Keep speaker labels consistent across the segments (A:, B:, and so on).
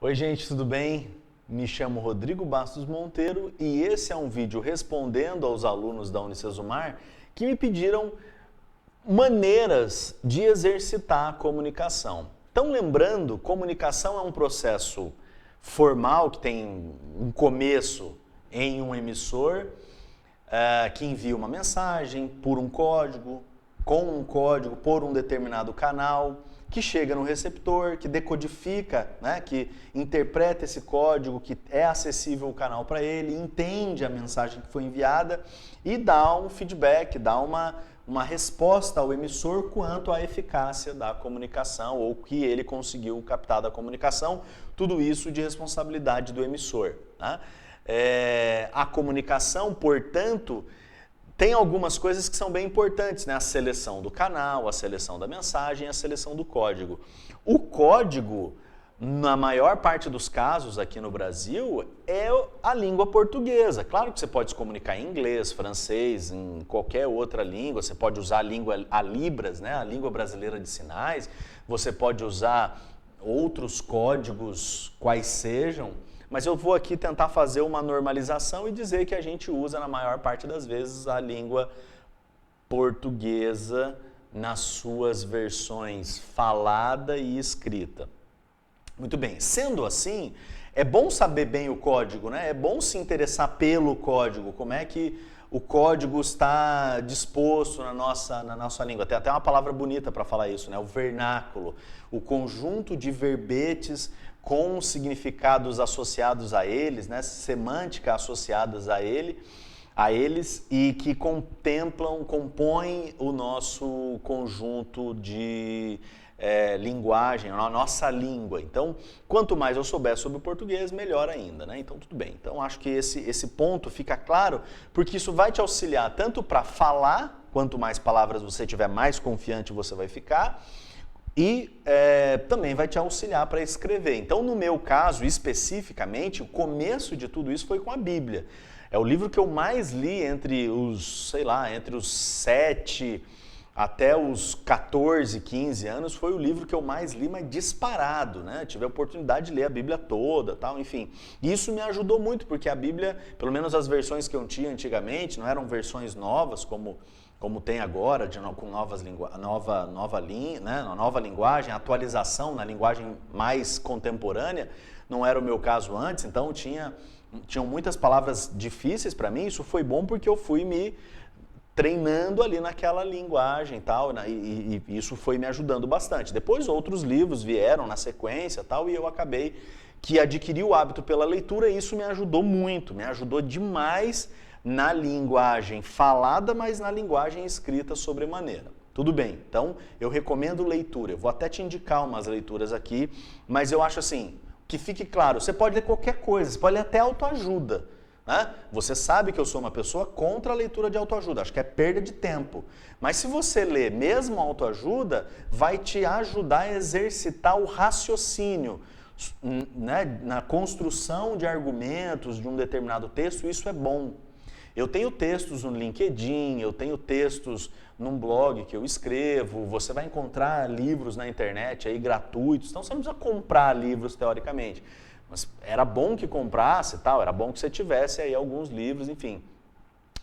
A: Oi gente, tudo bem? Me chamo Rodrigo Bastos Monteiro e esse é um vídeo respondendo aos alunos da Unicesumar que me pediram maneiras de exercitar a comunicação. Então lembrando, comunicação é um processo formal que tem um começo em um emissor que envia uma mensagem por um código, com um código por um determinado canal, que chega no receptor, que decodifica, né, que interpreta esse código, que é acessível o canal para ele, entende a mensagem que foi enviada e dá um feedback, dá uma resposta ao emissor quanto à eficácia da comunicação ou o que ele conseguiu captar da comunicação, tudo isso de responsabilidade do emissor. Né? A comunicação, portanto, tem algumas coisas que são bem importantes, né? A seleção do canal, a seleção da mensagem, a seleção do código. O código, na maior parte dos casos aqui no Brasil, é a língua portuguesa. Claro que você pode se comunicar em inglês, francês, em qualquer outra língua, você pode usar a Libras, né? A língua brasileira de sinais, você pode usar outros códigos, quais sejam, mas eu vou aqui tentar fazer uma normalização e dizer que a gente usa, na maior parte das vezes, a língua portuguesa nas suas versões falada e escrita. Muito bem, sendo assim, é bom saber bem o código, né? É bom se interessar pelo código, como é que o código está disposto na nossa língua. Tem até uma palavra bonita para falar isso, né? O vernáculo, o conjunto de verbetes com significados associados a eles, né? Semântica associadas a eles e que compõem o nosso conjunto de linguagem, a nossa língua. Então, quanto mais eu souber sobre o português, melhor ainda, né? Então, tudo bem. Então, acho que esse ponto fica claro, porque isso vai te auxiliar tanto para falar, quanto mais palavras você tiver, mais confiante você vai ficar, e também vai te auxiliar para escrever. Então, no meu caso, especificamente, o começo de tudo isso foi com a Bíblia. É o livro que eu mais li entre os 7 até os 14, 15 anos, foi o livro que eu mais li, mas disparado, né? Tive a oportunidade de ler a Bíblia toda, tal, enfim. E isso me ajudou muito, porque a Bíblia, pelo menos as versões que eu tinha antigamente, não eram versões novas, como tem agora, com nova linguagem, atualização na linguagem mais contemporânea, não era o meu caso antes, então tinham muitas palavras difíceis para mim. Isso foi bom porque eu fui me treinando ali naquela linguagem e tal, né? E isso foi me ajudando bastante. Depois outros livros vieram na sequência tal, e eu acabei que adquiri o hábito pela leitura e isso me ajudou muito, me ajudou demais na linguagem falada, mas na linguagem escrita sobremaneira. Tudo bem, então eu recomendo leitura, eu vou até te indicar umas leituras aqui, mas eu acho assim, que fique claro, você pode ler qualquer coisa, você pode ler até autoajuda. Né? Você sabe que eu sou uma pessoa contra a leitura de autoajuda, acho que é perda de tempo. Mas se você ler mesmo autoajuda, vai te ajudar a exercitar o raciocínio, né? Na construção de argumentos de um determinado texto, isso é bom. Eu tenho textos no LinkedIn, eu tenho textos num blog que eu escrevo, você vai encontrar livros na internet aí gratuitos, então você não precisa comprar livros teoricamente. Mas era bom que comprasse, tal, era bom que você tivesse aí alguns livros, enfim.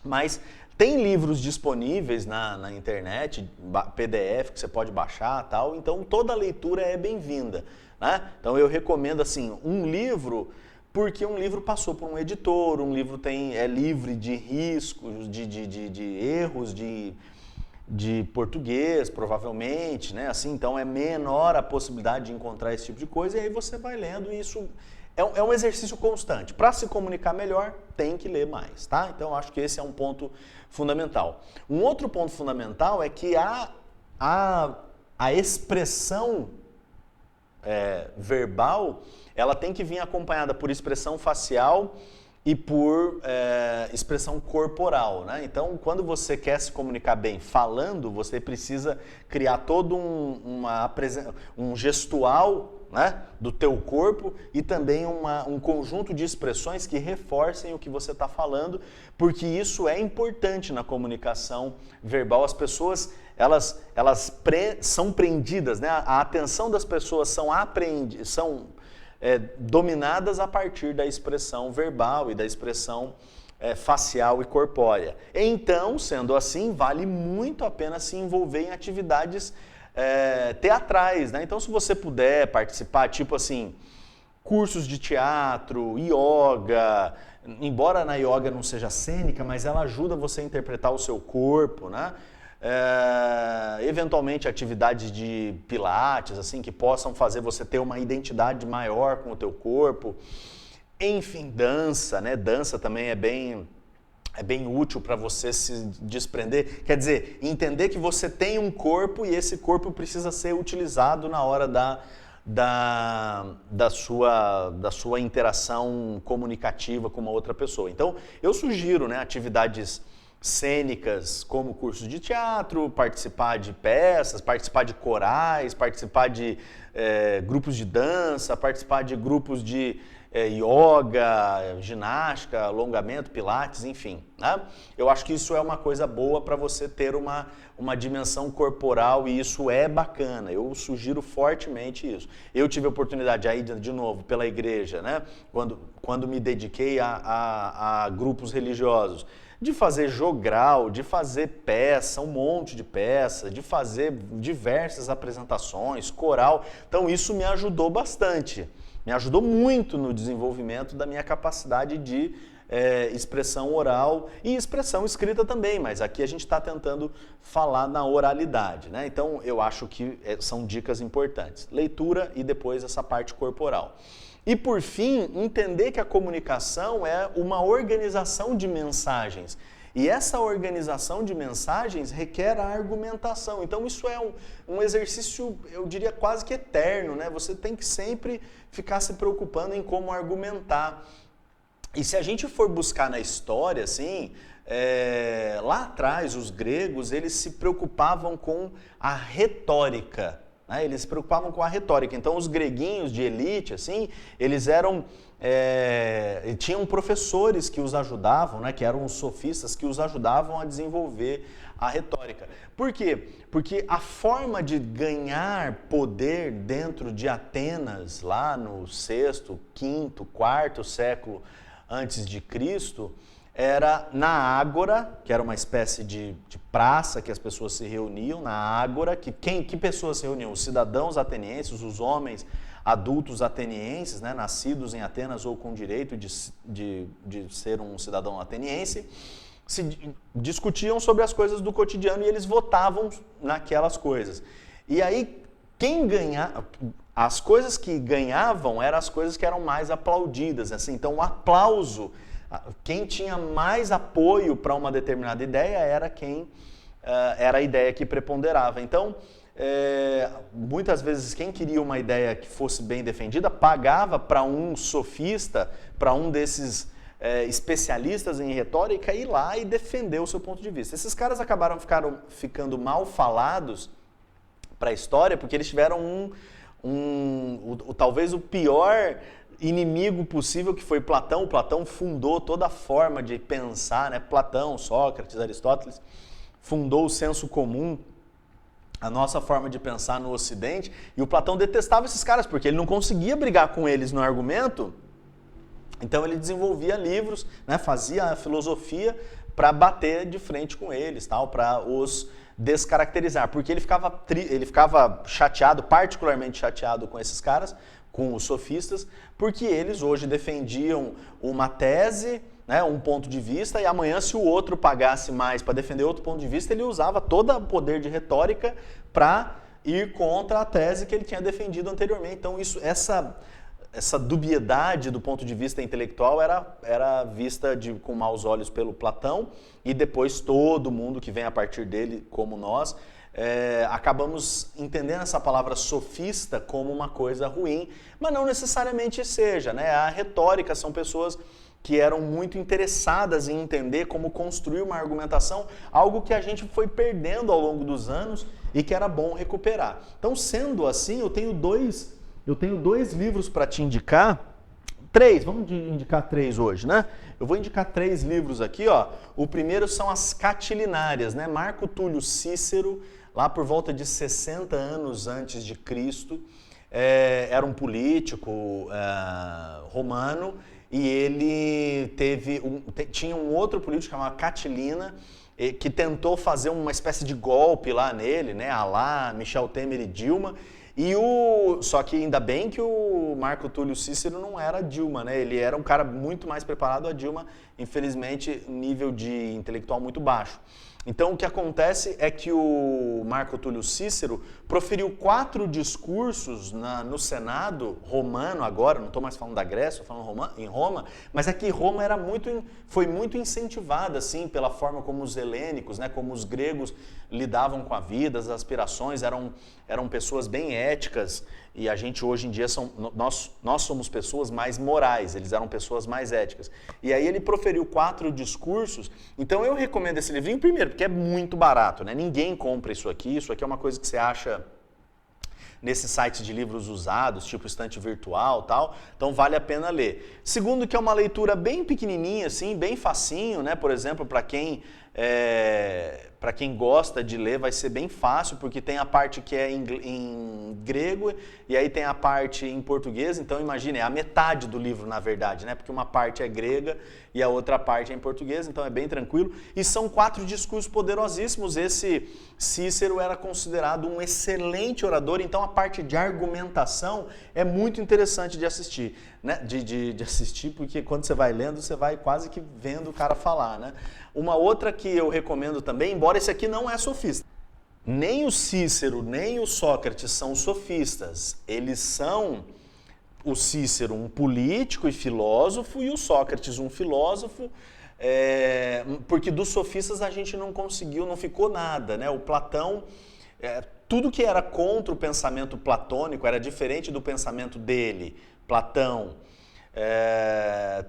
A: Mas tem livros disponíveis na internet, PDF que você pode baixar, tal, então toda leitura é bem-vinda, né? Então eu recomendo assim, um livro, porque um livro passou por um editor, um livro é livre de riscos, de erros, de português, provavelmente, né? Assim, então é menor a possibilidade de encontrar esse tipo de coisa, e aí você vai lendo, e isso é um exercício constante. Para se comunicar melhor, tem que ler mais, tá? Então acho que esse é um ponto fundamental. Um outro ponto fundamental é que a expressão verbal, ela tem que vir acompanhada por expressão facial e por expressão corporal, né? Então, quando você quer se comunicar bem falando, você precisa criar todo um gestual, né, do teu corpo e também um conjunto de expressões que reforcem o que você está falando, porque isso é importante na comunicação verbal. As pessoas, elas são prendidas, né? A atenção das pessoas são dominadas a partir da expressão verbal e da expressão facial e corpórea. Então, sendo assim, vale muito a pena se envolver em atividades teatrais, né? Então, se você puder participar, tipo assim, cursos de teatro, yoga, embora na yoga não seja cênica, mas ela ajuda você a interpretar o seu corpo, né? Eventualmente atividades de pilates, assim, que possam fazer você ter uma identidade maior com o teu corpo. Enfim, dança, né? Dança também é bem útil para você se desprender. Quer dizer, entender que você tem um corpo e esse corpo precisa ser utilizado na hora da sua interação comunicativa com uma outra pessoa. Então, eu sugiro, né, atividades cênicas como cursos de teatro, participar de peças, participar de corais, participar de grupos de dança, participar de grupos de yoga, ginástica, alongamento, pilates, enfim. Né? Eu acho que isso é uma coisa boa para você ter uma dimensão corporal e isso é bacana. Eu sugiro fortemente isso. Eu tive a oportunidade aí, de novo, pela igreja, né? Quando me dediquei a grupos religiosos, de fazer jogral, de fazer peça, um monte de peça, de fazer diversas apresentações, coral. Então isso me ajudou bastante. Me ajudou muito no desenvolvimento da minha capacidade de expressão oral e expressão escrita também, mas aqui a gente está tentando falar na oralidade, né? Então eu acho que são dicas importantes. Leitura e depois essa parte corporal. E por fim, entender que a comunicação é uma organização de mensagens. E essa organização de mensagens requer a argumentação. Então isso é um exercício, eu diria, quase que eterno, né? Você tem que sempre ficar se preocupando em como argumentar. E se a gente for buscar na história, assim, lá atrás os gregos, eles se preocupavam com a retórica. Né? Eles se preocupavam com a retórica. Então os greguinhos de elite, assim, eles eram... tinham professores que os ajudavam, né, que eram os sofistas, que os ajudavam a desenvolver a retórica. Por quê? Porque a forma de ganhar poder dentro de Atenas, lá no 6º, 5º, 4º século antes de Cristo, era na ágora, que era uma espécie de praça que as pessoas se reuniam, na ágora, que pessoas se reuniam? Os cidadãos atenienses, os homens adultos atenienses, né, nascidos em Atenas ou com direito de ser um cidadão ateniense, se discutiam sobre as coisas do cotidiano e eles votavam naquelas coisas. E aí, as coisas que ganhavam eram as coisas que eram mais aplaudidas. Assim. Então, o aplauso, quem tinha mais apoio para uma determinada ideia era a ideia que preponderava. Então, muitas vezes quem queria uma ideia que fosse bem defendida pagava para um sofista, para um desses especialistas em retórica ir lá e defender o seu ponto de vista. Esses caras acabaram ficando mal falados para a história porque eles tiveram talvez o pior inimigo possível, que foi Platão. Platão fundou toda a forma de pensar, né? Platão, Sócrates, Aristóteles, fundou o senso comum, a nossa forma de pensar no Ocidente, e o Platão detestava esses caras, porque ele não conseguia brigar com eles no argumento, então ele desenvolvia livros, né, fazia a filosofia para bater de frente com eles, para os descaracterizar, porque ele ficava chateado, particularmente chateado com esses caras, com os sofistas, porque eles hoje defendiam uma tese, né, um ponto de vista, e amanhã, se o outro pagasse mais para defender outro ponto de vista, ele usava todo o poder de retórica para ir contra a tese que ele tinha defendido anteriormente. Então, essa dubiedade do ponto de vista intelectual era vista com maus olhos pelo Platão, e depois todo mundo que vem a partir dele, como nós, acabamos entendendo essa palavra sofista como uma coisa ruim, mas não necessariamente seja, né? A retórica são pessoas que eram muito interessadas em entender como construir uma argumentação, algo que a gente foi perdendo ao longo dos anos e que era bom recuperar. Então, sendo assim, eu tenho dois livros para te indicar. Vamos indicar 3 hoje, né? Eu vou indicar 3 livros aqui, ó. O primeiro são as Catilinárias, né? Marco Túlio Cícero, lá por volta de 60 anos antes de Cristo, era um político romano e ele tinha um outro político chamado Catilina, que tentou fazer uma espécie de golpe lá nele, né, à la Michel Temer e Dilma. Só que ainda bem que o Marco Túlio Cícero não era Dilma, né? Ele era um cara muito mais preparado. A Dilma, infelizmente, nível de intelectual muito baixo. Então, o que acontece é que o Marco Túlio Cícero proferiu 4 discursos no Senado romano agora, não estou mais falando da Grécia, estou falando em Roma, mas é que Roma foi muito incentivada, assim, pela forma como os helênicos, né, como os gregos lidavam com a vida, as aspirações, eram pessoas bem éticas, e a gente hoje em dia, nós somos pessoas mais morais, eles eram pessoas mais éticas. E aí ele proferiu 4 discursos, então eu recomendo esse livrinho, primeiro, porque é muito barato, né? Ninguém compra isso aqui é uma coisa que você acha nesses sites de livros usados, tipo estante virtual e tal, então vale a pena ler. Segundo, que é uma leitura bem pequenininha, assim, bem facinho, né? Por exemplo, para quem gosta de ler vai ser bem fácil, porque tem a parte que é em grego e aí tem a parte em português, então imagine, é a metade do livro na verdade, né? Porque uma parte é grega e a outra parte é em português, então é bem tranquilo. E são 4 discursos poderosíssimos. Esse Cícero era considerado um excelente orador, então a parte de argumentação é muito interessante de assistir, né? De assistir, porque quando você vai lendo, você vai quase que vendo o cara falar, né? Uma outra que eu recomendo também, embora esse aqui não é sofista. Nem o Cícero, nem o Sócrates são sofistas. Eles são, o Cícero, um político e filósofo, e o Sócrates, um filósofo, porque dos sofistas a gente não ficou nada, né? O Platão, tudo que era contra o pensamento platônico era diferente do pensamento dele, Platão.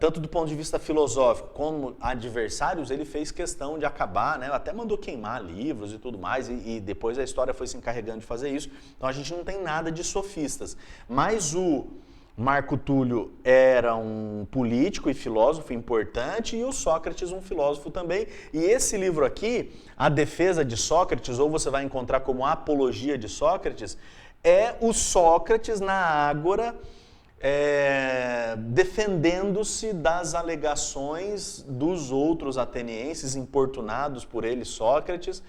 A: Tanto do ponto de vista filosófico como adversários, ele fez questão de acabar, né? Até mandou queimar livros e tudo mais, e depois a história foi se encarregando de fazer isso. Então a gente não tem nada de sofistas. Mas o Marco Túlio era um político e filósofo importante, e o Sócrates um filósofo também. E esse livro aqui, A Defesa de Sócrates, ou você vai encontrar como A Apologia de Sócrates, é o Sócrates na Ágora, defendendo-se das alegações dos outros atenienses, importunados por ele, Sócrates,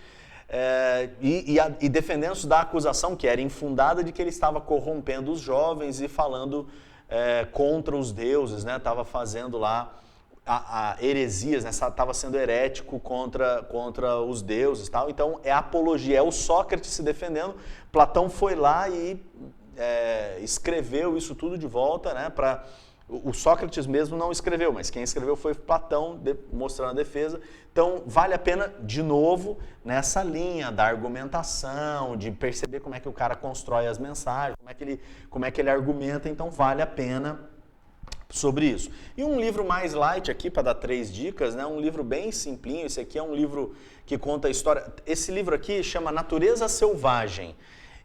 A: e defendendo-se da acusação, que era infundada, de que ele estava corrompendo os jovens e falando contra os deuses, né? Estava fazendo lá heresias, né? Estava sendo herético contra os deuses, tal. Então é apologia, é o Sócrates se defendendo. Platão foi lá e escreveu isso tudo de volta, né? O Sócrates mesmo não escreveu, mas quem escreveu foi Platão, mostrando a defesa. Então vale a pena, de novo, nessa linha da argumentação, de perceber como é que o cara constrói as mensagens, como é que ele argumenta. Então vale a pena sobre isso. E um livro mais light aqui, para dar 3 dicas, né? Um livro bem simplinho. Esse aqui é um livro que conta a história. Esse livro aqui chama Natureza Selvagem.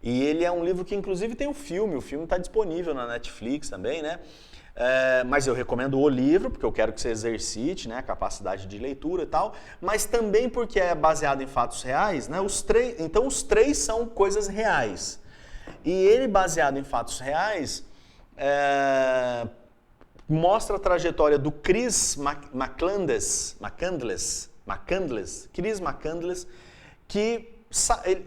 A: E ele é um livro que inclusive tem o filme está disponível na Netflix também, né? Mas eu recomendo o livro, porque eu quero que você exercite, né, a capacidade de leitura e tal, mas também porque é baseado em fatos reais, né? Então os 3 são coisas reais. E ele, baseado em fatos reais, mostra a trajetória do Chris McCandless, que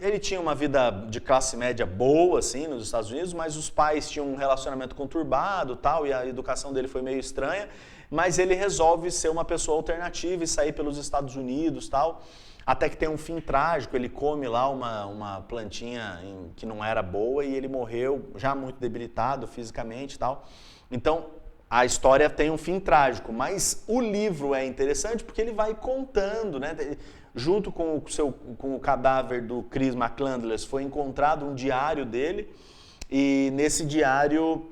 A: ele tinha uma vida de classe média boa, assim, nos Estados Unidos, mas os pais tinham um relacionamento conturbado, tal, e a educação dele foi meio estranha, mas ele resolve ser uma pessoa alternativa e sair pelos Estados Unidos, tal, até que tem um fim trágico. Ele come lá uma plantinha que não era boa e ele morreu já muito debilitado fisicamente, tal. Então, a história tem um fim trágico, mas o livro é interessante porque ele vai contando, né? Junto com o cadáver do Chris McCandless foi encontrado um diário dele, e nesse diário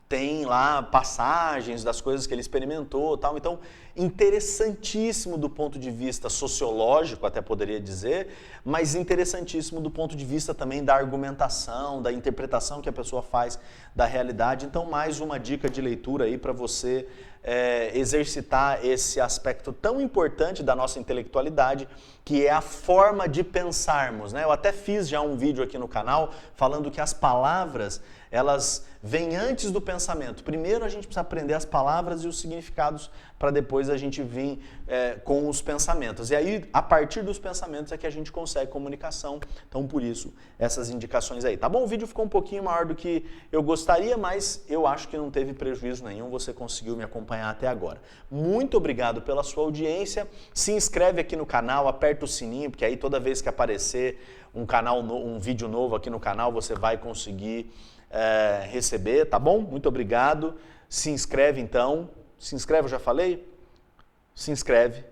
A: tem lá passagens das coisas que ele experimentou, tal. Então, interessantíssimo do ponto de vista sociológico, até poderia dizer, mas interessantíssimo do ponto de vista também da argumentação, da interpretação que a pessoa faz da realidade. Então, mais uma dica de leitura aí para você exercitar esse aspecto tão importante da nossa intelectualidade, que é a forma de pensarmos, né? Eu até fiz já um vídeo aqui no canal falando que as palavras, elas vêm antes do pensamento. Primeiro a gente precisa aprender as palavras e os significados para depois a gente vir com os pensamentos. E aí, a partir dos pensamentos é que a gente consegue comunicação. Então, por isso, essas indicações aí. Tá bom? O vídeo ficou um pouquinho maior do que eu gostaria, mas eu acho que não teve prejuízo nenhum. Você conseguiu me acompanhar até agora. Muito obrigado pela sua audiência. Se inscreve aqui no canal, aperta o sininho, porque aí toda vez que aparecer um vídeo novo aqui no canal, você vai conseguir receber, tá bom? Muito obrigado. Se inscreve então. Se inscreve, eu já falei? Se inscreve,